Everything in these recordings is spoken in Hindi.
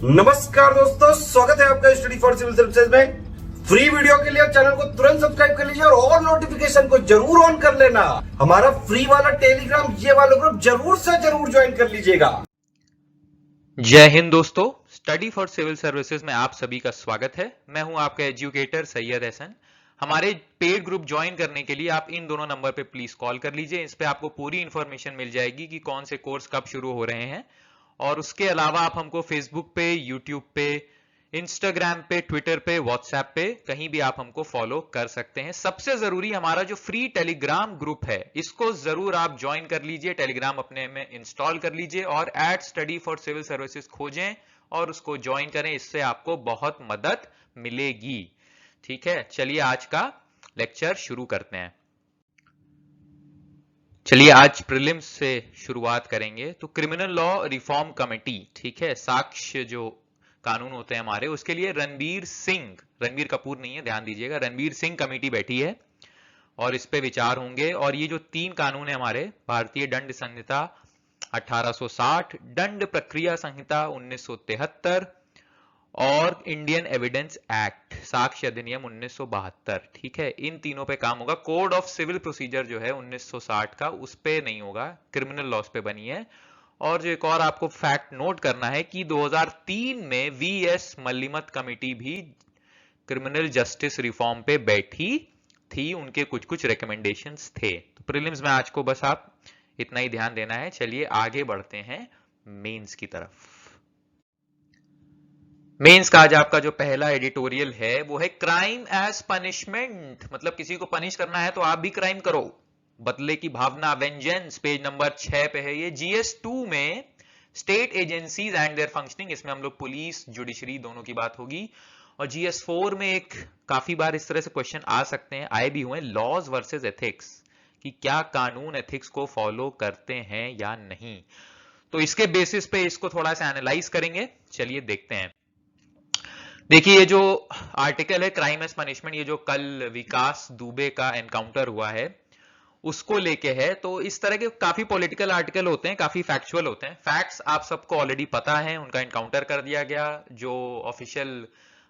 नमस्कार दोस्तों, स्वागत है आपका स्टडी फॉर सिविल सर्विसेज में। फ्री वीडियो के लिए चैनल को तुरंत सब्सक्राइब कर लीजिए और नोटिफिकेशन को जरूर ऑन कर लेना। हमारा फ्री वाला टेलीग्राम ये वाला ग्रुप जरूर से जरूर ज्वाइन कर लीजिएगा। जय हिंद दोस्तों, स्टडी फॉर सिविल सर्विसेज में आप सभी का स्वागत है। मैं हूं आपका एजुकेटर सैयद हसन। हमारे पेड ग्रुप ज्वाइन करने के लिए आप इन दोनों नंबर पे प्लीज कॉल कर लीजिए। इस पे आपको पूरी इंफॉर्मेशन मिल जाएगी कि कौन से कोर्स कब शुरू हो रहे हैं। और उसके अलावा आप हमको फेसबुक पे, यूट्यूब पे, इंस्टाग्राम पे, ट्विटर पे, व्हाट्सएप पे कहीं भी आप हमको फॉलो कर सकते हैं। सबसे जरूरी हमारा जो फ्री टेलीग्राम ग्रुप है, इसको जरूर आप ज्वाइन कर लीजिए। टेलीग्राम अपने में इंस्टॉल कर लीजिए और @स्टडी फॉर सिविल सर्विसेज खोजें और उसको ज्वाइन करें। इससे आपको बहुत मदद मिलेगी। ठीक है, चलिए आज का लेक्चर शुरू करते हैं। चलिए आज प्रीलिम्स से शुरुआत करेंगे। तो क्रिमिनल लॉ रिफॉर्म कमेटी, ठीक है, साक्ष्य जो कानून होते हैं हमारे, उसके लिए रणबीर कपूर नहीं है, ध्यान दीजिएगा, रणबीर सिंह कमेटी बैठी है और इस पे विचार होंगे। और ये जो 3 कानून है हमारे, भारतीय दंड संहिता 1860, दंड प्रक्रिया संहिता 1973 और इंडियन एविडेंस एक्ट, साक्ष्य अधिनियम 1972, ठीक है, इन तीनों पे काम होगा। कोड ऑफ सिविल प्रोसीजर जो है 1960 का, उस पे नहीं होगा, क्रिमिनल लॉस पे बनी है। और जो एक और आपको फैक्ट नोट करना है कि 2003 में VS मल्लिमथ कमेटी भी क्रिमिनल जस्टिस रिफॉर्म पे बैठी थी, उनके कुछ कुछ रिकमेंडेशंस थे। तो प्रीलिम्स में आज को बस आप इतना ही ध्यान देना है। चलिए आगे बढ़ते हैं मेंस की तरफ। मेंस का आज आपका जो पहला एडिटोरियल है वो है क्राइम एज पनिशमेंट, मतलब किसी को पनिश करना है तो आप भी क्राइम करो, बदले की भावना, वेंजेंस। पेज नंबर 6 पे है ये। GS2 में state agencies and there functioning, इसमें हम लोग पुलिस, जुडिशरी दोनों की बात होगी। और GS4 में एक काफी बार इस तरह से क्वेश्चन आ सकते हैं, आए भी हुए, लॉज वर्सेस एथिक्स, कि क्या कानून एथिक्स को फॉलो करते हैं या नहीं। तो इसके बेसिस पे इसको थोड़ा सा एनालाइज करेंगे। चलिए देखते हैं। देखिए ये जो आर्टिकल है क्राइम एज पनिशमेंट, ये जो कल विकास दुबे का एनकाउंटर हुआ है उसको लेके है। तो इस तरह के काफी पॉलिटिकल आर्टिकल होते हैं, काफी फैक्चुअल होते हैं। फैक्ट्स आप सबको ऑलरेडी पता है, उनका एनकाउंटर कर दिया गया। जो ऑफिशियल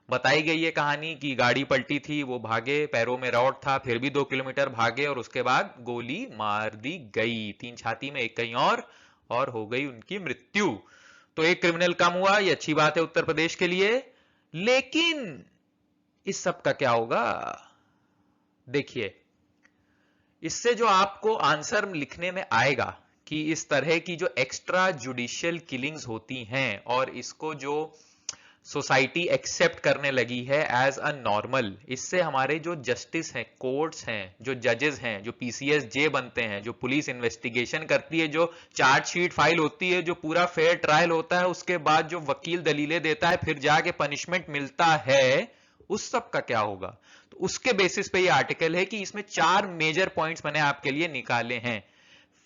बताई गई है कहानी कि गाड़ी पलटी थी, वो भागे, पैरों में रॉड था, फिर भी 2 किलोमीटर भागे और उसके बाद गोली मार दी गई, 3 छाती में, 1 कहीं और हो गई उनकी मृत्यु। तो एक क्रिमिनल कम हुआ, ये अच्छी बात है उत्तर प्रदेश के लिए। लेकिन इस सब का क्या होगा? देखिए, इससे जो आपको आंसर लिखने में आएगा कि इस तरह की जो एक्स्ट्रा जुडिशियल किलिंग्स होती हैं और इसको जो सोसाइटी एक्सेप्ट करने लगी है एज अ नॉर्मल, इससे हमारे जो जस्टिस हैं, कोर्ट्स हैं, जो जजेस हैं, जो PCS जे बनते हैं, जो पुलिस इन्वेस्टिगेशन करती है, जो चार्जशीट फाइल होती है, जो पूरा फेयर ट्रायल होता है, उसके बाद जो वकील दलीलें देता है, फिर जाके पनिशमेंट मिलता है, उस सब का क्या होगा? तो उसके बेसिस पे ये आर्टिकल है कि इसमें 4 मेजर पॉइंट्स मैंने आपके लिए निकाले हैं।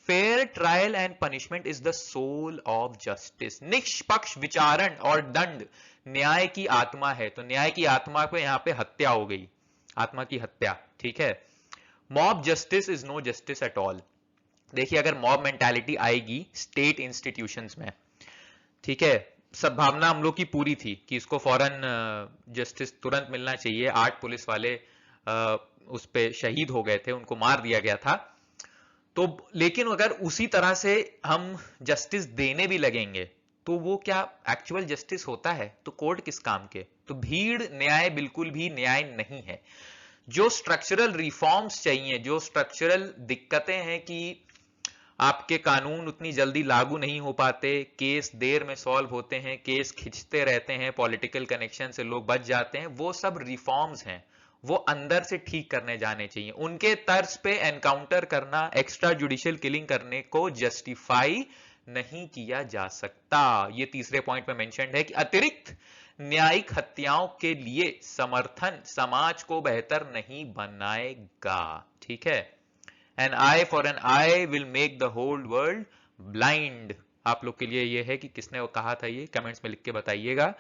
Fair trial and punishment is the soul of justice. निष्पक्ष विचारण और दंड न्याय की आत्मा है। तो न्याय की आत्मा को यहां पे हत्या हो गई, आत्मा की हत्या, ठीक है। Mob justice is no justice at all. देखिए, अगर मॉब मेंटालिटी आएगी स्टेट इंस्टीट्यूशंस में, ठीक है, सद्भावना हम लोग की पूरी थी कि इसको फौरन जस्टिस तुरंत मिलना चाहिए। 8 पुलिस वाले उस पे शहीद हो गए थे, उनको मार दिया गया था। तो लेकिन अगर उसी तरह से हम जस्टिस देने भी लगेंगे तो वो क्या एक्चुअल जस्टिस होता है? तो कोर्ट किस काम के? तो भीड़ न्याय बिल्कुल भी न्याय नहीं है। जो स्ट्रक्चरल रिफॉर्म्स चाहिए, जो स्ट्रक्चरल दिक्कतें हैं कि आपके कानून उतनी जल्दी लागू नहीं हो पाते, केस देर में सॉल्व होते हैं, केस खिंचते रहते हैं, पॉलिटिकल कनेक्शन से लोग बच जाते हैं, वो सब रिफॉर्म्स हैं, वो अंदर से ठीक करने जाने चाहिए। उनके तर्ज पे एनकाउंटर करना, एक्स्ट्रा जुडिशियल किलिंग करने को जस्टिफाई नहीं किया जा सकता। ये तीसरे पॉइंट में मेंशन्ड है कि अतिरिक्त न्यायिक हत्याओं के लिए समर्थन समाज को बेहतर नहीं बनाएगा, ठीक है। An eye for an eye will make the whole world blind। आप लोग के लिए ये है कि किसने वो कहा था, ये कमेंट्स में लिख के बताइएगा।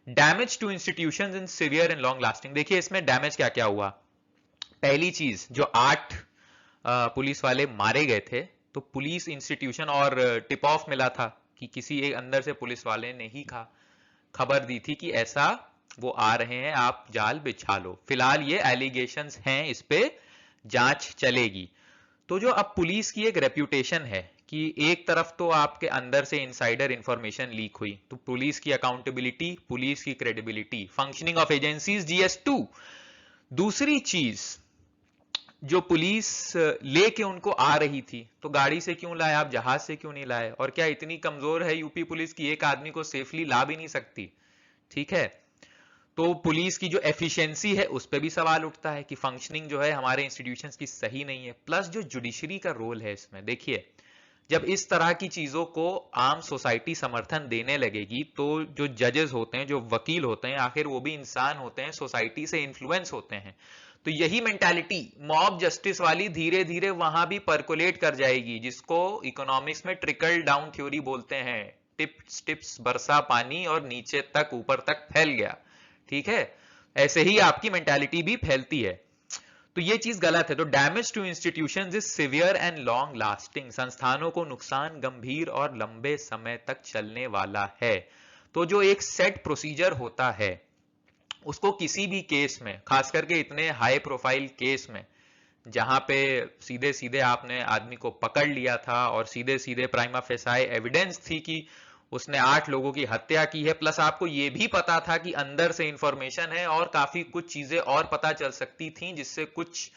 Damage to institutions in severe and long lasting. देखिए इसमें डैमेज क्या क्या हुआ। पहली चीज, जो 8 पुलिस वाले मारे गए थे, तो पुलिस इंस्टीट्यूशन, और टिप ऑफ मिला था कि किसी एक अंदर से पुलिस वाले ने ही खबर दी थी कि ऐसा वो आ रहे हैं, आप जाल बिछा लो। फिलहाल ये एलिगेशंस हैं, इस पे जांच चलेगी। तो जो अब पुलिस की एक रेप्यूटेशन है कि एक तरफ तो आपके अंदर से इनसाइडर इंफॉर्मेशन लीक हुई, तो पुलिस की अकाउंटेबिलिटी, पुलिस की credibility, functioning of agencies GS2। दूसरी चीज, जो पुलिस लेके उनको आ रही थी, तो गाड़ी से क्यों लाए आप, जहाज से क्यों नहीं लाए? और क्या इतनी कमजोर है यूपी पुलिस की एक आदमी को सेफली ला भी नहीं सकती? ठीक है, तो पुलिस की जो एफिशिएंसी है उस पर भी सवाल उठता है कि फंक्शनिंग जो है हमारे इंस्टीट्यूशंस की सही नहीं है। प्लस जो जुडिशरी का रोल है इसमें, देखिए जब इस तरह की चीजों को आम सोसाइटी समर्थन देने लगेगी, तो जो जजेस होते हैं, जो वकील होते हैं, आखिर वो भी इंसान होते हैं, सोसाइटी से इन्फ्लुएंस होते हैं। तो यही मेंटालिटी मॉब जस्टिस वाली धीरे धीरे वहां भी परकोलेट कर जाएगी, जिसको इकोनॉमिक्स में ट्रिकल डाउन थ्योरी बोलते हैं। टिप्स टिप्स बरसा पानी और नीचे तक, ऊपर तक फैल गया। ठीक है, ऐसे ही आपकी मेंटालिटी भी फैलती है, तो ये चीज गलत है। तो damage to institutions is severe and long lasting, संस्थानों को नुकसान गंभीर और लंबे समय तक चलने वाला है। तो जो एक सेट प्रोसीजर होता है, उसको किसी भी केस में, खास करके इतने हाई प्रोफाइल केस में, जहां पे सीधे सीधे आपने आदमी को पकड़ लिया था और सीधे सीधे प्राइमा फेसाई एविडेंस थी कि उसने 8 लोगों की हत्या की है, प्लस आपको यह भी पता था कि अंदर से इंफॉर्मेशन है और काफी कुछ चीजें और पता चल सकती थी, जिससे कुछ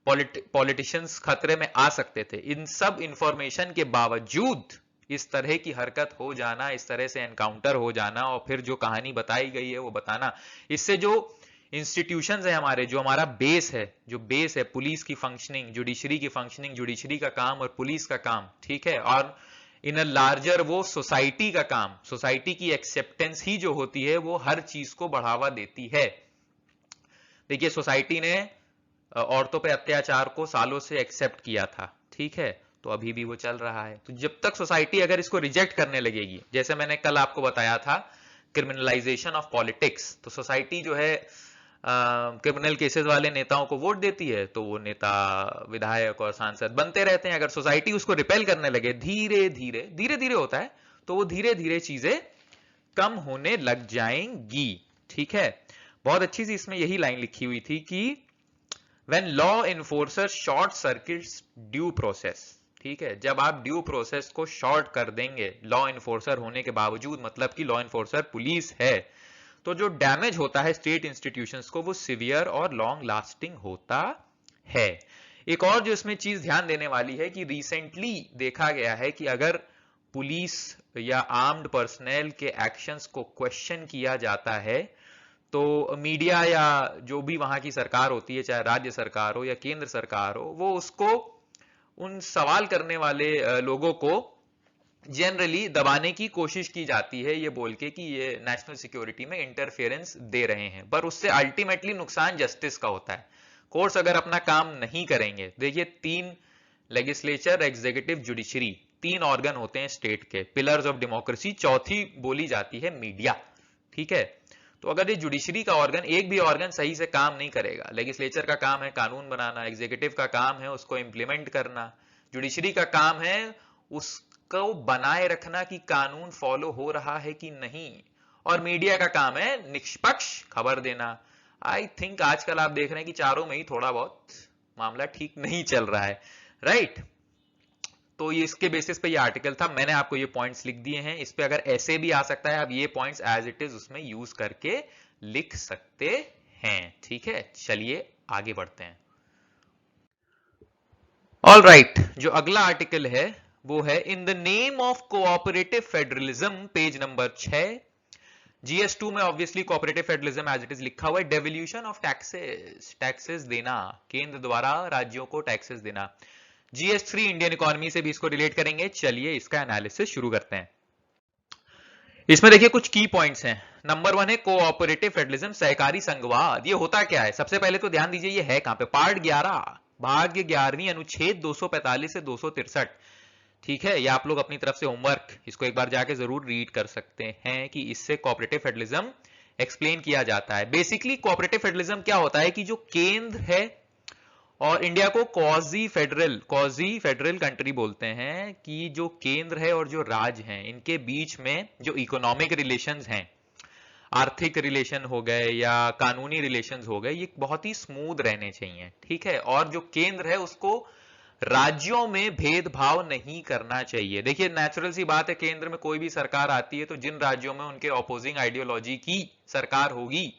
पॉलिटिशियंस खतरे में आ सकते थे। इन सब इंफॉर्मेशन के बावजूद इस तरह की हरकत हो जाना, इस तरह से एनकाउंटर हो जाना, और फिर जो कहानी बताई गई है वो बताना, इससे जो इंस्टीट्यूशंस है हमारे, जो हमारा बेस है पुलिस की फंक्शनिंग, जुडिशरी की फंक्शनिंग, जुडिशरी का काम और पुलिस का काम, ठीक है, और इन अ लार्जर वो सोसाइटी का काम, सोसाइटी की एक्सेप्टेंस ही जो होती है वो हर चीज को बढ़ावा देती है। देखिए सोसाइटी ने औरतों पे अत्याचार को सालों से एक्सेप्ट किया था, ठीक है, तो अभी भी वो चल रहा है। तो जब तक सोसाइटी अगर इसको रिजेक्ट करने लगेगी, जैसे मैंने कल आपको बताया था क्रिमिनलाइजेशन ऑफ पॉलिटिक्स, तो सोसाइटी जो है क्रिमिनल केसेस वाले नेताओं को वोट देती है, तो वो नेता विधायक और सांसद बनते रहते हैं। अगर सोसाइटी उसको रिपेल करने लगे, धीरे धीरे होता है, तो वो धीरे धीरे चीजें कम होने लग जाएंगी। ठीक है, बहुत अच्छी सी इसमें यही लाइन लिखी हुई थी कि when law enforcer short circuits due process, ठीक है, जब आप ड्यू प्रोसेस को शॉर्ट कर देंगे लॉ एनफोर्सर होने के बावजूद, मतलब कि लॉ एनफोर्सर पुलिस है, तो जो डैमेज होता है स्टेट इंस्टीट्यूशंस को वो सिवियर और लॉन्ग लास्टिंग होता है। एक और जो इसमें चीज ध्यान देने वाली है कि रिसेंटली देखा गया है कि अगर पुलिस या आर्म्ड पर्सनल के एक्शंस को क्वेश्चन किया जाता है, तो मीडिया या जो भी वहां की सरकार होती है, चाहे राज्य सरकार हो या केंद्र सरकार हो, वो उसको, उन सवाल करने वाले लोगों को जनरली दबाने की कोशिश की जाती है, ये बोल के कि ये नेशनल सिक्योरिटी में इंटरफेरेंस दे रहे हैं, पर उससे अल्टीमेटली नुकसान जस्टिस का होता है। कोर्ट्स अगर अपना काम नहीं करेंगे, देखिए 3 लेजिस्लेचर, एग्जीक्यूटिव, जुडिशरी, 3 ऑर्गन होते हैं स्टेट के, पिलर्स ऑफ डेमोक्रेसी, चौथी बोली जाती है मीडिया। ठीक है, तो अगर ये जुडिशरी का ऑर्गन, एक भी ऑर्गन सही से काम नहीं करेगा, लेजिस्लेचर का काम है कानून बनाना, एग्जीक्यूटिव का काम है उसको इंप्लीमेंट करना, जुडिशरी का काम है उसको बनाए रखना कि कानून फॉलो हो रहा है कि नहीं, और मीडिया का काम है निष्पक्ष खबर देना। आई थिंक आजकल आप देख रहे हैं कि चारों में ही थोड़ा बहुत मामला ठीक नहीं चल रहा है, राइट? तो ये इसके बेसिस पे ये आर्टिकल था, मैंने आपको ये पॉइंट्स लिख दिए हैं। इस पे अगर ऐसे भी आ सकता है, आप ये पॉइंट्स एज इट इज उसमें यूज करके लिख सकते हैं। ठीक है, चलिए आगे बढ़ते हैं। ऑल राइट, जो अगला आर्टिकल है वो है in the name of cooperative federalism, page number 6। GS2 में obviously cooperative federalism as it is लिखा हुआ है। डेवोल्यूशन ऑफ टैक्सेस, टैक्सेस देना, केंद्र द्वारा राज्यों को टैक्सेस देना। GS3 इंडियन इकोनॉमी से भी इसको रिलेट करेंगे। चलिए इसका एनालिसिस शुरू करते हैं। इसमें देखिए कुछ की पॉइंट्स हैं। नंबर 1 है कोऑपरेटिव फेडरलिज्म, सहकारी संघवाद। ये होता क्या है, सबसे पहले तो ध्यान दीजिए ये है कहां पे, पार्ट 11 भाग 11वीं अनुच्छेद 245 से 263। ठीक है, ये आप लोग अपनी तरफ से होमवर्क इसको एक बार जाके जरूर रीड कर सकते हैं कि इससे कोऑपरेटिव फेडरलिज्म एक्सप्लेन किया जाता है। बेसिकली कोऑपरेटिव फेडरलिज्म क्या होता है कि जो केंद्र है, और इंडिया को क्वाजी फेडरल कंट्री बोलते हैं, कि जो केंद्र है और जो राज्य हैं इनके बीच में जो इकोनॉमिक रिलेशंस हैं, आर्थिक रिलेशन हो गए या कानूनी रिलेशंस हो गए, ये बहुत ही स्मूथ रहने चाहिए, ठीक है। और जो केंद्र है उसको राज्यों में भेदभाव नहीं करना चाहिए। देखिए नेचुरल सी बात है, केंद्र में कोई भी सरकार आती है तो जिन राज्यों में उनके ऑपोजिंग आइडियोलॉजी की सरकार होगी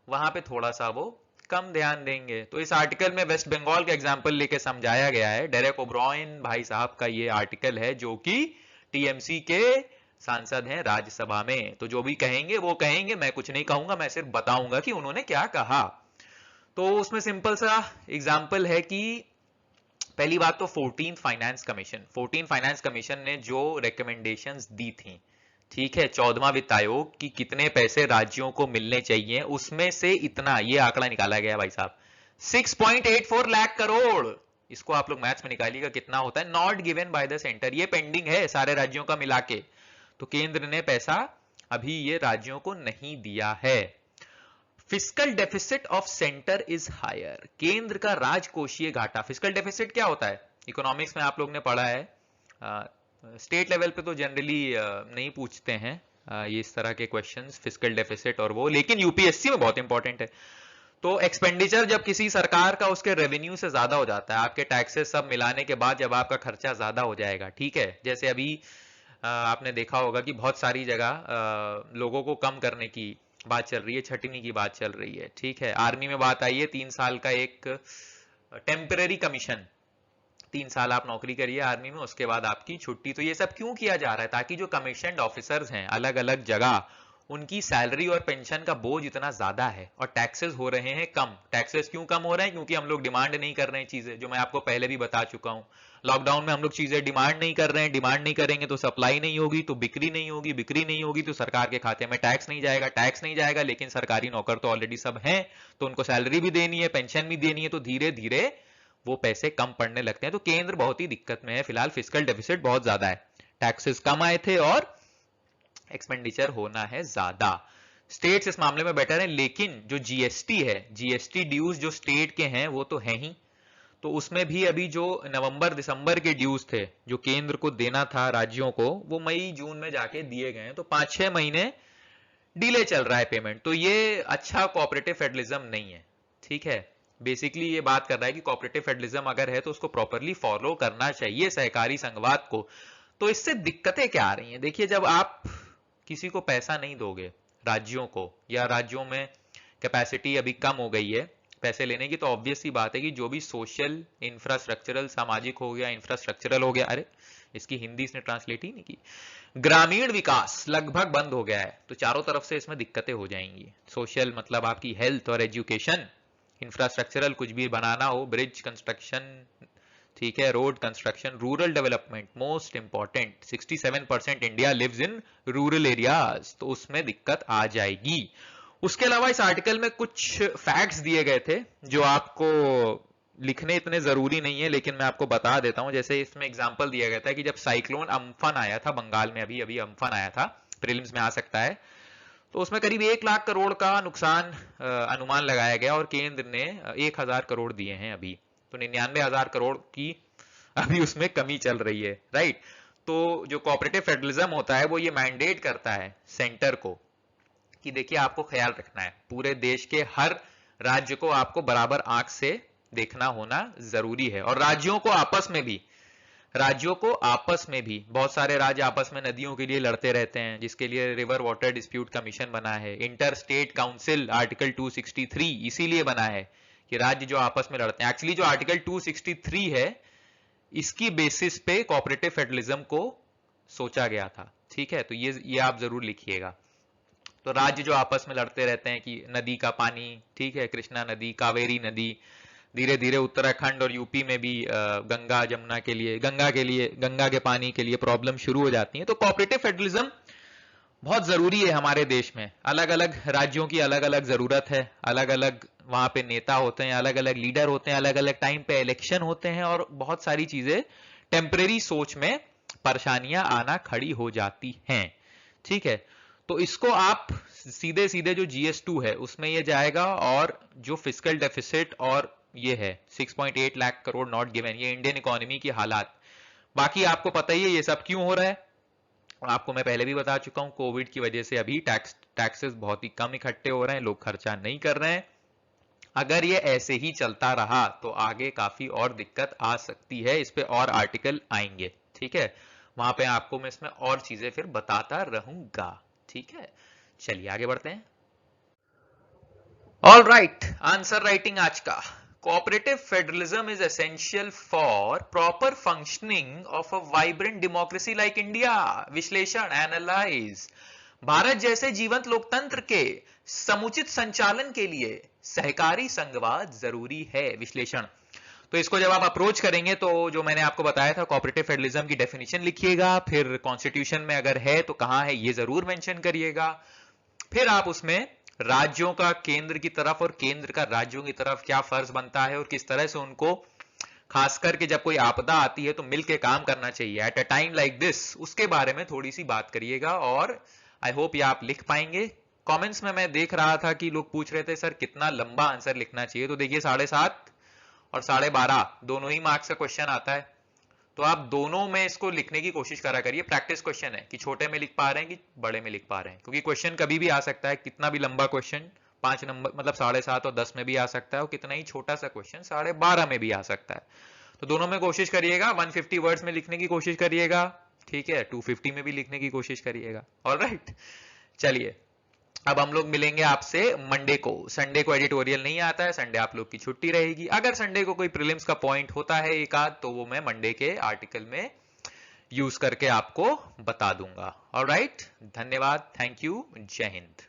वहां पे थोड़ा सा वो कम ध्यान देंगे। तो इस आर्टिकल में वेस्ट बंगाल का एग्जाम्पल लेके समझाया गया है। डेरेक ओब्रायन भाई साहब का ये आर्टिकल है, जो कि टीएमसी के सांसद हैं राज्यसभा में। तो जो भी कहेंगे वो कहेंगे, मैं कुछ नहीं कहूंगा, मैं सिर्फ बताऊंगा कि उन्होंने क्या कहा। तो उसमें सिंपल सा एग्जाम्पल है कि पहली बात तो 14 फाइनेंस कमीशन ने जो रिकमेंडेशंस दी थी, ठीक है, 14वां वित्त आयोग की कितने पैसे राज्यों को मिलने चाहिए, उसमें से इतना ये आंकड़ा निकाला गया भाई साहब, 6.84 लाख करोड़। इसको आप लोग मैथ्स में निकालिएगा कितना होता है। Not given by the centre, ये पेंडिंग है सारे राज्यों का मिला के। तो केंद्र ने पैसा अभी ये राज्यों को नहीं दिया है। Fiscal deficit of centre is higher, केंद्र का राजकोषीय घाटा। फिस्कल डेफिसिट क्या होता है, इकोनॉमिक्स में आप लोग ने पढ़ा है। स्टेट लेवल पे तो जनरली नहीं पूछते हैं ये इस तरह के क्वेश्चंस, फिस्कल डेफिसिट और वो, लेकिन यूपीएससी में बहुत इंपॉर्टेंट है। तो एक्सपेंडिचर जब किसी सरकार का उसके रेवेन्यू से ज्यादा हो जाता है, आपके टैक्सेस सब मिलाने के बाद जब आपका खर्चा ज्यादा हो जाएगा, ठीक है, जैसे अभी आपने देखा होगा कि बहुत सारी जगह लोगों को कम करने की बात चल रही है, छटनी की बात चल रही है, ठीक है। आर्मी में बात आई है 3 साल का एक टेम्पररी कमीशन, 3 साल आप नौकरी करिए आर्मी में, उसके बाद आपकी छुट्टी। तो ये सब क्यों किया जा रहा है, ताकि जो कमीशन्ड ऑफिसर्स हैं अलग अलग जगह, उनकी सैलरी और पेंशन का बोझ इतना ज्यादा है और टैक्सेस हो रहे हैं कम। टैक्सेस क्यों कम हो रहे हैं, क्योंकि हम लोग डिमांड नहीं कर रहे हैं चीजें, जो मैं आपको पहले भी बता चुका हूं। लॉकडाउन में हम लोग चीजें डिमांड नहीं कर रहे हैं, डिमांड नहीं करेंगे तो सप्लाई नहीं होगी, तो बिक्री नहीं होगी, बिक्री नहीं होगी तो सरकार के खाते में टैक्स नहीं जाएगा, टैक्स नहीं जाएगा, लेकिन सरकारी नौकर तो ऑलरेडी सब हैं, तो उनको सैलरी भी देनी है, पेंशन भी देनी है, तो धीरे धीरे वो पैसे कम पड़ने लगते हैं। तो केंद्र बहुत ही दिक्कत में है फिलहाल, फिस्कल डेफिसिट बहुत ज्यादा है, टैक्सेस कम आए थे और एक्सपेंडिचर होना है ज्यादा। स्टेट्स इस मामले में बेटर है, लेकिन जो जीएसटी है, जीएसटी ड्यूज जो स्टेट के हैं वो तो है ही, तो उसमें भी अभी जो नवंबर दिसंबर के ड्यूज थे जो केंद्र को देना था राज्यों को, वो मई जून में जाके दिए गए हैं। तो 5-6 महीने डिले चल रहा है पेमेंट। तो ये अच्छा कोऑपरेटिव फेडरलिज्म नहीं है, ठीक है। बेसिकली ये बात कर रहा है कि कोऑपरेटिव फेडरलिज्म अगर है तो उसको प्रॉपरली फॉलो करना चाहिए, सहकारी संघवाद को। तो इससे दिक्कतें क्या आ रही हैं, देखिए, जब आप किसी को पैसा नहीं दोगे राज्यों को, या राज्यों में कैपेसिटी अभी कम हो गई है पैसे लेने की, तो ऑब्वियस सी बात है कि जो भी सोशल इंफ्रास्ट्रक्चरल, सामाजिक हो गया, इंफ्रास्ट्रक्चरल हो गया, अरे इसकी हिंदी इसने ट्रांसलेट ही नहीं की, ग्रामीण विकास लगभग बंद हो गया है। तो चारों तरफ से इसमें दिक्कतें हो जाएंगी। सोशल मतलब आपकी हेल्थ और एजुकेशन, इंफ्रास्ट्रक्चरल कुछ भी बनाना हो, ब्रिज कंस्ट्रक्शन, ठीक है, road construction, rural development most important, 67% India lives in rural areas, तो उसमें दिक्कत आ जाएगी। उसके अलावा इस आर्टिकल में कुछ फैक्ट्स दिए गए थे जो आपको लिखने इतने जरूरी नहीं है, लेकिन मैं आपको बता देता हूं। जैसे इसमें एग्जांपल दिया गया था कि जब साइक्लोन अम्फन आया था बंगाल में, अभी अम्फन आया था, प्रीलिम्स में आ सकता है, तो उसमें करीब 1 लाख करोड़ का नुकसान अनुमान लगाया गया और केंद्र ने 1000 करोड़ दिए हैं अभी, तो 99,000 करोड़ की अभी उसमें कमी चल रही है, राइट। तो जो कोऑपरेटिव फेडरलिज्म होता है वो ये मैंडेट करता है सेंटर को कि देखिए आपको ख्याल रखना है, पूरे देश के हर राज्य को आपको बराबर आंख से देखना होना जरूरी है। और राज्यों को आपस में भी बहुत सारे राज्य आपस में नदियों के लिए लड़ते रहते हैं, जिसके लिए रिवर वाटर डिस्प्यूट कमीशन बना है। इंटर स्टेट काउंसिल आर्टिकल 263 इसीलिए बना है कि राज्य जो आपस में लड़ते हैं। एक्चुअली जो आर्टिकल 263 है इसकी बेसिस पे कोऑपरेटिव फेडरलिज्म को सोचा गया था, ठीक है। तो ये आप जरूर लिखिएगा। तो राज्य जो आपस में लड़ते रहते हैं कि नदी का पानी, ठीक है, कृष्णा नदी, कावेरी नदी, धीरे धीरे उत्तराखंड और यूपी में भी गंगा जमुना के लिए, गंगा के पानी के लिए प्रॉब्लम शुरू हो जाती है। तो कोऑपरेटिव फेडरलिज्म बहुत जरूरी है हमारे देश में। अलग अलग राज्यों की अलग अलग जरूरत है, अलग अलग वहां पे नेता होते हैं, अलग अलग लीडर होते हैं, अलग अलग टाइम पे इलेक्शन होते हैं, और बहुत सारी चीजें टेम्परेरी सोच में परेशानियां आना खड़ी हो जाती हैं, ठीक है। तो इसको आप सीधे सीधे जो GS2 है उसमें ये जाएगा, और जो फिस्कल डेफिसिट और ये है 6.8 लाख करोड़ नॉट गिवन, ये इंडियन इकोनॉमी की हालात। बाकी आपको पता ही है ये सब क्यों हो रहा है, और आपको मैं पहले भी बता चुका हूं, कोविड की वजह से अभी टैक्सेस बहुत ही कम इकट्ठे हो रहे हैं, लोग खर्चा नहीं कर रहे हैं। अगर ये ऐसे ही चलता रहा तो आगे काफी और दिक्कत आ सकती है, इस पे और आर्टिकल आएंगे, ठीक है, वहां पे आपको मैं इसमें और चीजें फिर बताता रहूंगा, ठीक है। चलिए आगे बढ़ते हैं। ऑल राइट, आंसर राइटिंग आज का, cooperative federalism is essential for proper functioning of a vibrant democracy like India. विश्लेषण, एनालाइज। भारत जैसे जीवंत लोकतंत्र के समुचित संचालन के लिए सहकारी संघवाद जरूरी है। विश्लेषण, तो इसको जब आप अप्रोच करेंगे तो जो मैंने आपको बताया था कोऑपरेटिव फेडरलिज्म की डेफिनेशन लिखिएगा, फिर कॉन्स्टिट्यूशन में अगर है तो कहां है ये जरूर मेंशन करिएगा, फिर आप उसमें राज्यों का केंद्र की तरफ और केंद्र का राज्यों की तरफ क्या फर्ज बनता है और किस तरह से उनको खास करके जब कोई आपदा आती है तो मिलके काम करना चाहिए at a time like this, उसके बारे में थोड़ी सी बात करिएगा। और आई होप ये आप लिख पाएंगे। कमेंट्स में मैं देख रहा था कि लोग पूछ रहे थे सर कितना लंबा आंसर लिखना चाहिए, तो देखिए 7.5 और 12.5 दोनों ही मार्क्स का क्वेश्चन आता है, तो आप दोनों में इसको लिखने की कोशिश करा करिए। प्रैक्टिस क्वेश्चन है कि छोटे में लिख पा रहे हैं कि बड़े में लिख पा रहे हैं, क्योंकि क्वेश्चन कभी भी आ सकता है, कितना भी लंबा क्वेश्चन 5 नंबर मतलब 7.5 और 10 में भी आ सकता है, और कितना ही छोटा सा क्वेश्चन 12.5 में भी आ सकता है। तो दोनों में कोशिश करिएगा, 150 वर्ड्स में लिखने की कोशिश करिएगा, ठीक है, 250 में भी लिखने की कोशिश करिएगा। ऑलराइट, चलिए अब हम लोग मिलेंगे आपसे मंडे को। संडे को एडिटोरियल नहीं आता है, संडे आप लोग की छुट्टी रहेगी। अगर संडे को कोई प्रीलिम्स का पॉइंट होता है एक आध, तो वो मैं मंडे के आर्टिकल में यूज करके आपको बता दूंगा। ऑलराइट, धन्यवाद, थैंक यू, जय हिंद।